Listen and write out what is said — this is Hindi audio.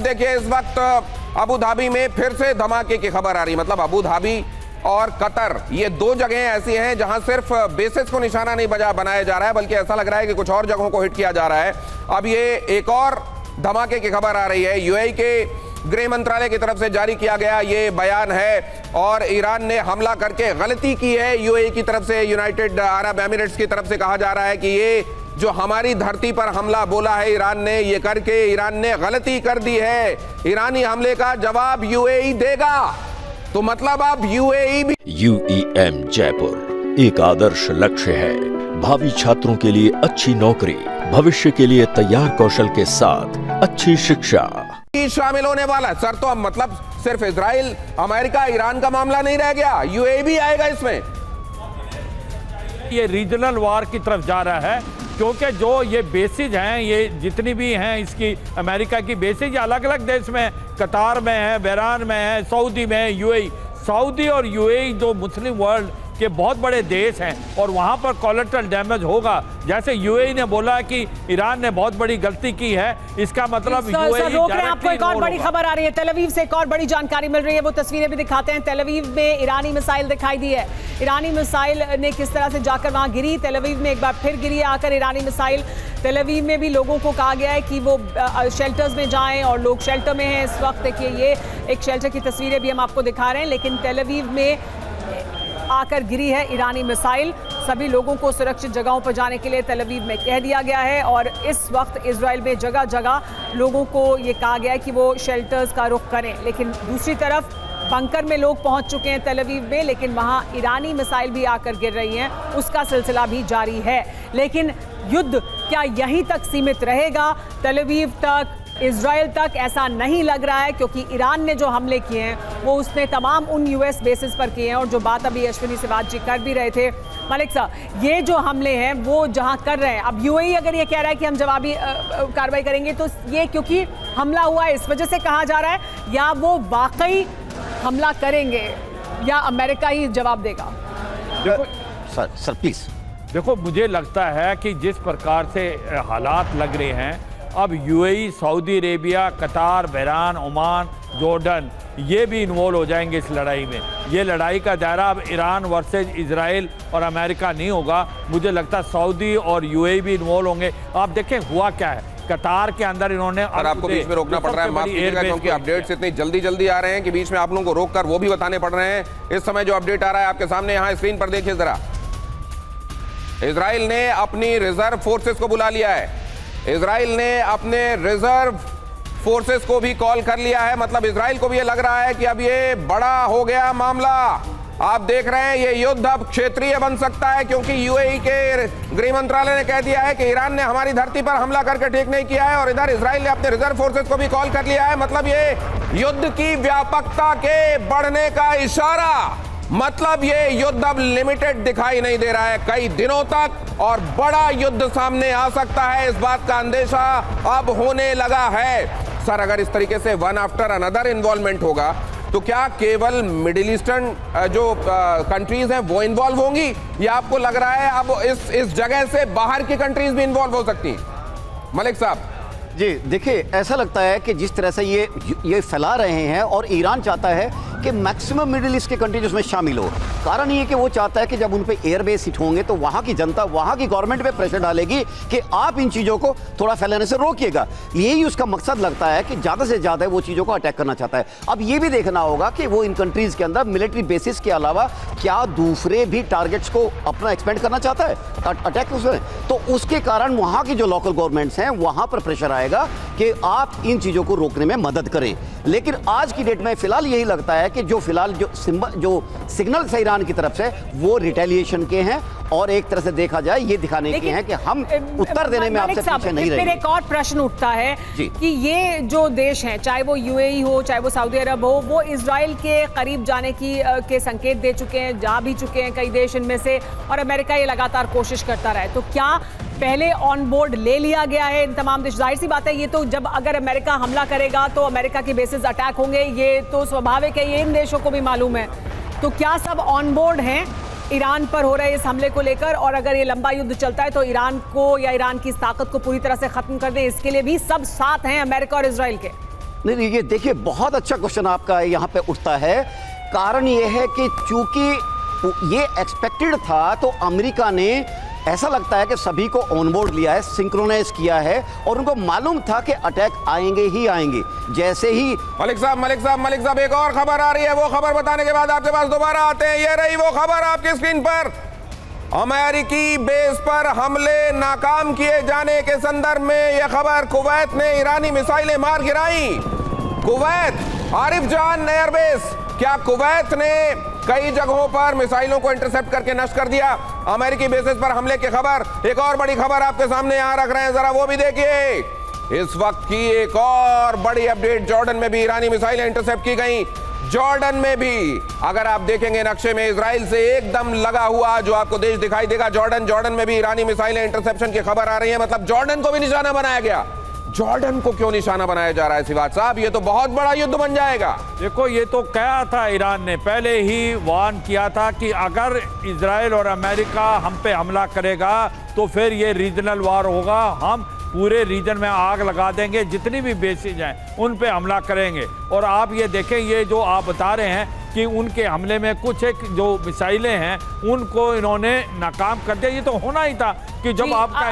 देखिए इस वक्त अबू धाबी में फिर से धमाके की खबर आ रही है। मतलब अबू धाबी और कतर, ये दो जगहें ऐसी हैं जहां सिर्फ बेसिस को निशाना नहीं बनाया जा रहा है, बल्कि ऐसा लग रहा है कि कुछ और जगहों को हिट किया जा रहा है। अब ये एक और धमाके की खबर आ रही है। यूएई के गृह मंत्रालय की तरफ से जारी किया गया ये बयान है, और ईरान ने हमला करके गलती की है। यूएई की तरफ से, यूनाइटेड अरब एमिरेट्स की तरफ से कहा जा रहा है कि ये जो हमारी धरती पर हमला बोला है ईरान ने, ये करके ईरान ने गलती कर दी है। ईरानी हमले का जवाब यूएई देगा। तो मतलब अब यूएई भी। UEM जयपुर एक आदर्श लक्ष्य है। भावी छात्रों के लिए अच्छी नौकरी, भविष्य के लिए तैयार कौशल के साथ अच्छी शिक्षा शामिल होने वाला है। सर तो अब मतलब सिर्फ इजराइल, अमेरिका, ईरान का मामला नहीं रह गया, यूएई भी आएगा इसमें। ये रीजनल वार की तरफ जा रहा है, क्योंकि जो ये बेसिस हैं, ये जितनी भी हैं इसकी अमेरिका की बेसिस अलग अलग देश में, कतार में है, बहरान में है, सऊदी में है, यूएई। सऊदी और यूएई जो मुस्लिम वर्ल्ड के बहुत बड़े देश हैं, और वहाँ पर कोलेटरल डैमेज होगा। जैसे यूएई ने बोला कि ईरान ने बहुत बड़ी गलती की है, इसका मतलब यूएई रोक रहे हैं। आपको एक और बड़ी खबर आ रही है, तेल अवीव से एक और बड़ी जानकारी मिल रही है, वो तस्वीरें भी दिखाते हैं। तेल अवीव में ईरानी मिसाइल दिखाई दी है। ईरानी मिसाइल ने किस तरह से जाकर वहां गिरी, तेल अवीव में एक बार फिर गिरी आकर ईरानी मिसाइल। तेल अवीव में भी लोगों को कहा गया है कि वो शेल्टर्स में जाएं, और लोग शेल्टर में हैं इस वक्त। देखिए ये एक शेल्टर की तस्वीरें भी हम आपको दिखा रहे हैं, लेकिन तेल अवीव में आकर गिरी है ईरानी मिसाइल। सभी लोगों को सुरक्षित जगहों पर जाने के लिए तेल अवीव में कह दिया गया है, और इस वक्त इजराइल में जगह जगह लोगों को ये कहा गया है कि वो शेल्टर्स का रुख करें। लेकिन दूसरी तरफ बंकर में लोग पहुंच चुके हैं तेल अवीव में, लेकिन वहां ईरानी मिसाइल भी आकर गिर रही हैं, उसका सिलसिला भी जारी है। लेकिन युद्ध क्या यहीं तक सीमित रहेगा, तेल अवीव तक, इजराइल तक? ऐसा नहीं लग रहा है, क्योंकि ईरान ने जो हमले किए हैं वो उसने तमाम उन यूएस बेसिस पर किए हैं, और जो बात अभी अश्विनी सिवाज जी कर भी रहे थे। मलिक साहब, ये जो हमले हैं वो जहां कर रहे हैं, अब यूएई अगर ये कह रहा है कि हम जवाबी कार्रवाई करेंगे, तो ये क्योंकि हमला हुआ है इस वजह से कहा जा रहा है, या वो वाकई हमला करेंगे, या अमेरिका ही जवाब देगा? Sir please. देखो, मुझे लगता है कि जिस प्रकार से हालात लग रहे हैं, अब यूएई, सऊदी अरेबिया, कतार, बहरान, ओमान, जॉर्डन, ये भी इन्वॉल्व हो जाएंगे इस लड़ाई में। ये लड़ाई का दायरा अब ईरान वर्सेज इजराइल और अमेरिका नहीं होगा। मुझे लगता है सऊदी और यूएई भी इन्वॉल्व होंगे। आप देखें हुआ क्या है, कतार के अंदर इन्होंने, और आपको बीच में रोकना पड़ रहा है, माफ कीजिएगा, क्योंकि अपडेट्स इतनी जल्दी आ रहे हैं कि बीच में आप लोगों को रोककर वो भी बताने पड़ रहे हैं। इस समय जो अपडेट आ रहा है आपके सामने यहाँ स्क्रीन पर देखिए जरा। इजराइल ने अपनी रिजर्व फोर्सेस को बुला लिया है। इजराइल ने अपने रिजर्व फोर्सेस को भी कॉल कर लिया है। मतलब इजराइल को भी ये लग रहा है कि अब ये बड़ा हो गया मामला। आप देख रहे हैं ये युद्ध अब क्षेत्रीय बन सकता है, क्योंकि यूएई के गृह मंत्रालय ने कह दिया है कि ईरान ने हमारी धरती पर हमला करके ठीक नहीं किया है, और इधर इजराइल ने अपने रिजर्व फोर्सेस को भी कॉल कर लिया है। मतलब ये युद्ध की व्यापकता के बढ़ने का इशारा। मतलब ये युद्ध अब लिमिटेड दिखाई नहीं दे रहा है, कई दिनों तक और बड़ा युद्ध सामने आ सकता है, इस बात का अंदेशा अब होने लगा है। सर, अगर इस तरीके से वन आफ्टर अनदर इन्वॉल्वमेंट होगा, तो क्या केवल मिडिल ईस्टर्न जो कंट्रीज हैं वो इन्वॉल्व होंगी, या आपको लग रहा है अब इस जगह से बाहर की कंट्रीज भी इन्वॉल्व हो सकती हैं? मलिक साहब जी देखिए, ऐसा लगता है कि जिस तरह से ये फैला रहे हैं, और ईरान चाहता है कि मैक्सिमम मिडिल ईस्ट के कंट्रीज उसमें शामिल हो। कारण ये कि वो चाहता है कि जब उन पे एयरबेस हिट होंगे तो वहाँ की जनता, वहाँ की गवर्नमेंट पे प्रेशर डालेगी कि आप इन चीज़ों को थोड़ा फैलाने से रोकिएगा। यही उसका मकसद लगता है कि ज़्यादा से ज़्यादा वो चीज़ों को अटैक करना चाहता है। अब ये भी देखना होगा कि वो इन कंट्रीज़ के अंदर मिलिट्री बेसिस के अलावा क्या दूसरे भी टारगेट्स को अपना एक्सपेंड करना चाहता है, अटैक उसमें, तो उसके कारण वहाँ की जो लोकल गवर्नमेंट्स हैं वहाँ पर प्रेशर आएगा कि आप इन चीज़ों को रोकने में मदद करें। लेकिन आज की डेट में फिलहाल यही लगता है कि जो फिलहाल जो सिग्नल है ईरान की तरफ से वो रिटेलिएशन के हैं, और एक तरह से देखा जाए ये दिखाने के हैं कि हम उत्तर देने में आपसे पीछे नहीं रहेंगे। फिर एक और प्रश्न उठता है कि ये जो देश हैं, चाहे वो यूएई हो, चाहे वो सऊदी अरब हो, वो इजराइल के करीब जाने के संकेत दे चुके हैं, जा भी चुके हैं कई देश इनमें से, और अमेरिका ये लगातार कोशिश करता रहा है। तो क्या पहले ऑन बोर्ड ले लिया गया है इन तमाम देश? जाहिर सी बात है, ये तो जब अगर अमेरिका हमला करेगा तो अमेरिका के बेसिस अटैक होंगे, ये तो स्वाभाविक है, ये इन देशों को भी मालूम है। तो क्या सब ऑन बोर्ड हैं ईरान पर हो रहे इस हमले को लेकर? और अगर ये लंबा युद्ध चलता है तो ईरान को, या ईरान की इस ताकत को पूरी तरह से खत्म कर दे, इसके लिए भी सब साथ हैं अमेरिका और इजराइल के? नहीं, ये देखिए बहुत अच्छा क्वेश्चन आपका यहाँ पे उठता है। कारण ये है कि चूंकि ये एक्सपेक्टेड था, तो अमेरिका ने ऐसा लगता है कि सभी को ऑन बोर्ड लिया है, सिंक्रोनाइज किया है, और उनको मालूम था कि अटैक आएंगे ही आएंगे। जैसे ही मलिक साहब एक और खबर आ रही है, वो खबर बताने के बाद आपके पास दोबारा आते हैं। ये रही वो खबर आपकी स्क्रीन पर। अमेरिकी बेस पर हमले नाकाम किए जाने के संदर्भ में यह खबर। कुवैत ने ईरानी मिसाइलें मार गिराई। कुवैत आरिफ जान एयरबेस, क्या कुवैत ने कई जगहों पर मिसाइलों को इंटरसेप्ट करके नष्ट कर दिया? अमेरिकी बेसिस पर हमले की खबर। एक और बड़ी खबर आपके सामने यहां रख रहे हैं, जरा वो भी देखिए। इस वक्त की एक और बड़ी अपडेट, जॉर्डन में भी ईरानी मिसाइलें इंटरसेप्ट की गई। जॉर्डन में भी अगर आप देखेंगे नक्शे में, इजराइल से एकदम लगा हुआ जो आपको देश दिखाई देगा, जॉर्डन में भी ईरानी मिसाइलें इंटरसेप्शन की खबर आ रही है। मतलब जॉर्डन को भी निशाना बनाया गया। जॉर्डन को क्यों निशाना बनाया जा रहा है सिवात साहब? ये तो बहुत बड़ा युद्ध बन जाएगा। देखो, ये तो कहा था, ईरान ने पहले ही वार्न किया था कि अगर इजराइल और अमेरिका हम पे हमला करेगा तो फिर ये रीजनल वार होगा, हम पूरे रीजन में आग लगा देंगे, जितनी भी बेसिस हैं उन पे हमला करेंगे। और आप ये देखें, ये जो आप बता रहे हैं कि उनके हमले में कुछ एक जो मिसाइलें हैं उनको इन्होंने नाकाम कर दिया। ये तो होना ही था कि जब आपका